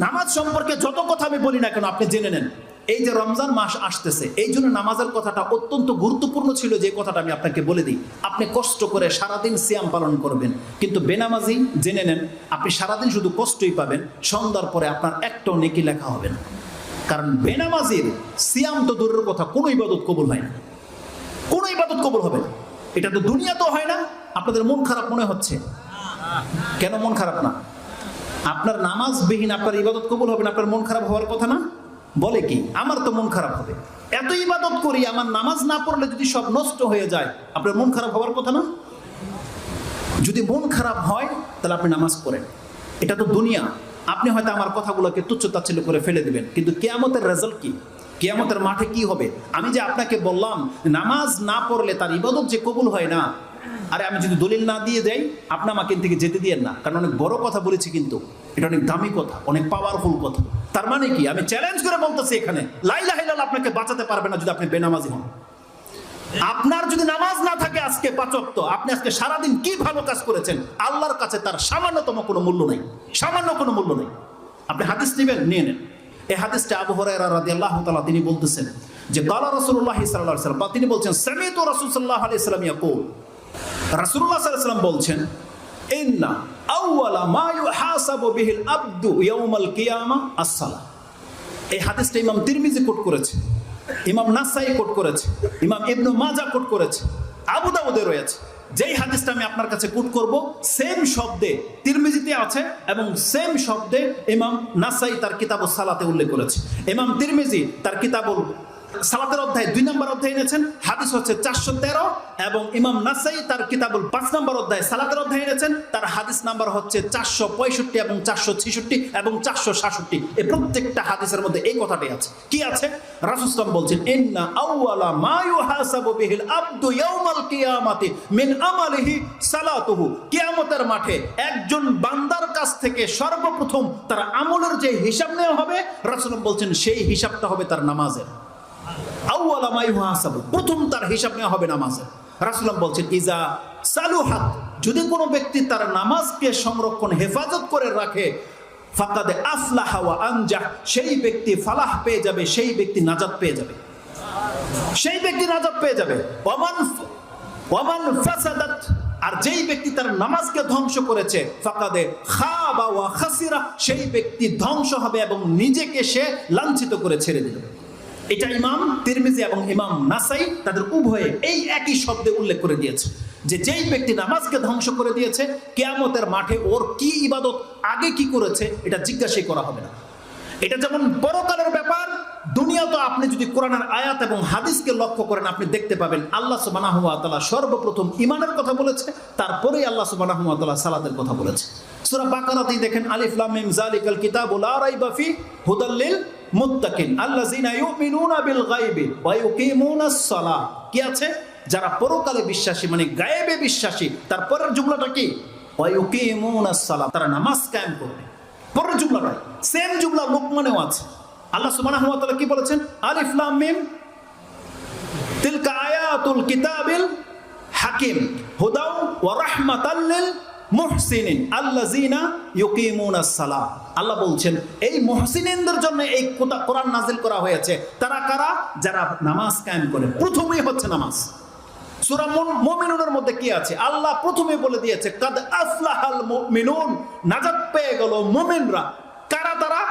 নামাজ সম্পর্কে যত কথা আমি বলি না কেন আপনি জেনে নেন, এই যে রমজান মাস আসতেছে এই জন্য নামাজের কথাটা অত্যন্ত গুরুত্বপূর্ণ ছিল। যে কথাটা আমি আপনাকে বলে দিই, আপনি কষ্ট করে সারাদিন সিয়াম পালন করবেন, কিন্তু বেনামাজি জেনে নেন আপনি সারাদিন শুধু কষ্টই পাবেন, সন্ধ্যার পরে আপনার একটাও নেকি লেখা হবে না। কারণ বেনামাজির সিয়াম তো দূরের কথা, কোনো ইবাদত কবুল হয় না, কোনো ইবাদত কবুল হবে না। এটা তো দুনিয়াতেও হয় না। আপনাদের মন খারাপ মনে হচ্ছে কেন? মন খারাপ না, আপনার নামাজবিহীন আপনার ইবাদত কবুল হবে না, আপনার মন খারাপ হওয়ার কথা না? বলে কি আমার তো মন খারাপ হবে, এত ইবাদত করি আমার নামাজ না পড়লে যদি সব নষ্ট হয়ে যায়, আপনার মন খারাপ হওয়ার কথা না? যদি মন খারাপ হয় তাহলে আপনি নামাজ পড়েন। এটা তো দুনিয়া। আপনি হয়তো আমার কথাগুলোকে তুচ্ছ-তাচ্ছিল্য করে ফেলে দিবেন, কিন্তু কিয়ামতের রেজাল্ট কি? কিয়ামতের মাঠে কি হবে? আমি যে আপনাকে বললাম নামাজ না পড়লে তার ইবাদত যে কবুল হয় না, আরে আমি যদি দলিল না দিয়ে যাই আপনি আমাকে থেকে যেতে দিয়েন না, কারণ অনেক বড় কথা বলেছি, কিন্তু এটা অনেক দামি কথা, অনেক পাওয়ারফুল কথা। তার মানে কি? আমি চ্যালেঞ্জ করে বলতেছি এখানে লা ইলাহা ইল্লাল্লাহ আপনাকে বাঁচাতে পারবে না যদি আপনি বেনামাজি হন। আপনার যদি নামাজ না থাকে আজকে ৫ ওয়াক্ত, আপনি আজকে সারাদিন কি ভালো কাজ করেছেন আল্লাহর কাছে তার সামান্যতম কোনো মূল্য নেই, সামান্য কোনো মূল্য নেই। আপনি হাদিস নেবেন, নিয়ে নেন। এই হাদিসটা আবু হুরায়রা রাদিয়াল্লাহু তাআলা তিনি বলতেছেন যে কালা রাসূলুল্লাহ সাল্লাল্লাহু আলাইহি ওয়াসাল্লাম, তিনি বলছেন সামিতু রাসূল সাল্লাল্লাহু আলাইহি ওয়াসাল্লাম ইয়াকুল, রাসূলুল্লাহ সাল্লাল্লাহু আলাইহি ওয়াসাল্লাম বলছেন ইন্না আউওয়ালা মা ইউহাসাবু বিহিল আবদু ইয়াউমাল কিয়ামাহ আস-সালাহ। এই হাদিসটা ইমাম তিরমিজি কোট করেছে, ইমাম নাসাই কোট করেছে, ইমাম ইবনে মাজাহ কোট করেছে, আবু দাউদে রয়েছে। যেই হাদিসটা আমি আপনার কাছে কোট করব সেম শব্দে তিরমিজিতে আছে এবং সেম শব্দে ইমাম নাসাই তার কিতাবুস সালাতে উল্লেখ করেছে। ইমাম তিরমিজি তার কিতাবুল সালাতের অধ্যায় ২ নম্বর অধ্যায় এনেছেন, হাদিস হচ্ছে ৪১৩, এবং ইমাম নাসাই তার কিতাবুল ৫ নম্বর অধ্যায় সালাতের অধ্যায় এনেছেন, তার হাদিস নাম্বার হচ্ছে ৪৬৫ এবং ৪৬৬ এবং ৪৬৭। এই প্রত্যেকটা হাদিসের মধ্যে এই কথাটাই আছে। কি আছে? রাসূল সাল্লাল্লাহু বলছেন ইন্না আউওয়ালা মা ইউহাসাবু বিহিল আবদু ইয়াউমাল কিয়ামাতি মিন আমালিহি সালাতুহু। কিয়ামতের মাঠে একজন বান্দার কাছ থেকে সর্বপ্রথম তার আমলের যে হিসাব নেওয়া হবে, রাসূল বলছেন সেই হিসাবটা হবে তার নামাজের। আউওয়ালা মা ইউহাসাবু, প্রথম তার হিসাব নেওয়া হবে নামাজের। রাসূলুল্লাহ বলছেন ইজা সালুহাত, যদি কোনো ব্যক্তি তার নামাজকে সংরক্ষণ হেফাজত করে রাখে, ফাকাদ আফলাহা ওয়া আনজাহ, সেই ব্যক্তি ফালাহ পেয়ে যাবে, সেই ব্যক্তি নাজাত পেয়ে যাবে, সেই ব্যক্তি নাজাত পেয়ে যাবে। ওয়ামান ফাসাদাত, আর যেই ব্যক্তি তার নামাজকে ধ্বংস করেছে, ফাকাদে খাবা ওয়া খাসিরা, সেই ব্যক্তি ধ্বংস হবে এবং নিজেকে সে লাঞ্ছিত করে ছেড়ে দিল। এটা ইমাম তিরমিজি এবং ইমাম নাসাই তাদের উভয়ে এই একই শব্দে উল্লেখ করে দিয়েছে যে যেই ব্যক্তি নামাজকে ধ্বংস করে দিয়েছে, কিয়ামতের মাঠে ওর কি ইবাদত আগে কি করেছে এটা জিজ্ঞাসা করা হবে না। এটা যেমন পরকালের ব্যাপার, দুনিয়া তো আপনি যদি কোরআনের আয়াত এবং হাদিসকে লক্ষ্য করেন আপনি দেখতে পাবেন আল্লাহ সুবহানাহু ওয়া তাআলা সর্বপ্রথম ঈমানের কথা বলেছে, তারপরেই আল্লাহ সুবহানাহু ওয়া তাআলা সালাতের কথা বলেছে। সূরা বাকারাতেই দেখেন আলিফ লাম মিম যালিকাল কিতাবু লা রাইবা ফি হুদাল লিল মুত্তাকিন আল্লাযিনা ইউমিনুনা বিল গায়বি ওয়া ইউকিমুনাস সালাহ। কি আছে? যারা পরকালে বিশ্বাসী, মানে গায়েবে বিশ্বাসী। তারপরের জুমলাটা কি? ওয়া ইউকিমুনাস সালাহ, তারা নামাজ কায়েম করবে। পরের জুমলাটা সেম জুমলা লোকমানেও আছে। আল্লাহ সুবহানাহু ওয়া তাআলা কি বলেছেন? আলিফ লাম মিম তিলকা আয়াতুল কিতাবিল হাকিম হুদাও ওয়া রাহমাতাল লিল মুহসিনিন আল্লাযিনা ইউকিমুনাস সালাহ। আল্লাহ বলছেন এই মুহসিনিনদের জন্য এই কোরআন নাজিল করা হয়েছে। তারা কারা? যারা নামাজ কায়েম করে। প্রথমেই হচ্ছে নামাজ। সূরা মুমিনুনের মধ্যে কি আছে? আল্লাহ প্রথমে বলে দিয়েছে কাদ আফলাহাল মুমিনুন, নাজাত পেয়ে গেল মুমিনরা। কারা তারা?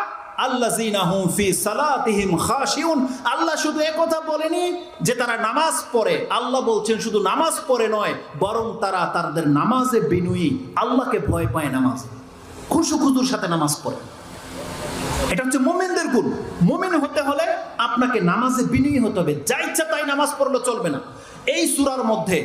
আল্লাযিনা হুম ফি সালাতিহিম খাশিউন। আল্লাহ শুধু একথা বলেনি যে তারা নামাজ পড়ে, আল্লাহ বলছেন শুধু নামাজ পড়ে নয়, বরং তারা তাদের নামাজে বিনয়ী, আল্লাহকে ভয় পায়, নামাজে খুশুখুজুর সাথে নামাজ পড়ে। এটা হচ্ছে মুমিনদের গুণ। মুমিন হতে হলে আপনাকে নামাজে বিনয়ী হতে হবে, যা ইচ্ছা তাই নামাজ পড়লে চলবে না। এই সূরার মধ্যে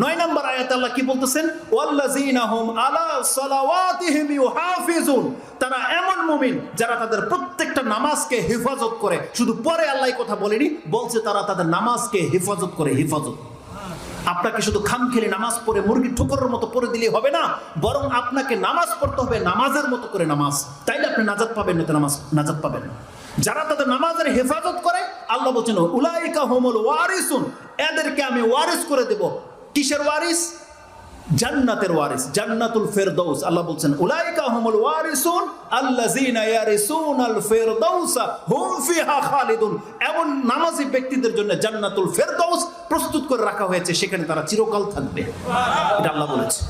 ৯ নম্বর আয়াতে আল্লাহ কি বলতেছেন? ওয়াল্লাযিনা হুম আলা সালাওয়াতিহিম ইউহাফিজুন। তারা এমন মুমিন যারা তাদের প্রত্যেকটা নামাজকে হেফাজত করে। শুধু পরে আল্লাহ কথা বলেনি, বলছে তারা তাদের নামাজকে হেফাজত করে। হেফাজত আপনাকে শুধু খামখেলি নামাজ পড়ে মুরগি ঠোকরের মতো পড়ে দিলে হবে না, বরং আপনাকে নামাজ পড়তে হবে নামাজের মতো করে নামাজ, তাইলে আপনি নাজাত পাবেন, না নাজাত পাবেন না। যারা তাদের নামাজের হেফাজত করে, আল্লাহ বলছেন উলাইকা হুমুল ওয়ারিসুন, এদেরকে আমি ওয়ারিস করে দেব। কিসের ওয়ারিস? জান্নাতের ওয়ারিস, জান্নাতুল ফেরদৌস। আল্লাহ বলছেন উলাইকা হুমুল ওয়ারিসুন আল্লাযীনা ইয়ারিসুনাল ফিরদাউসা হুম ফিহা খালিদুন। এমন নামাজি ব্যক্তিদের জন্য জান্নাতুল ফেরদৌস প্রস্তুত করে রাখা হয়েছে, সেখানে তারা চিরকাল থাকবে। এটা আল্লাহ বলেছে।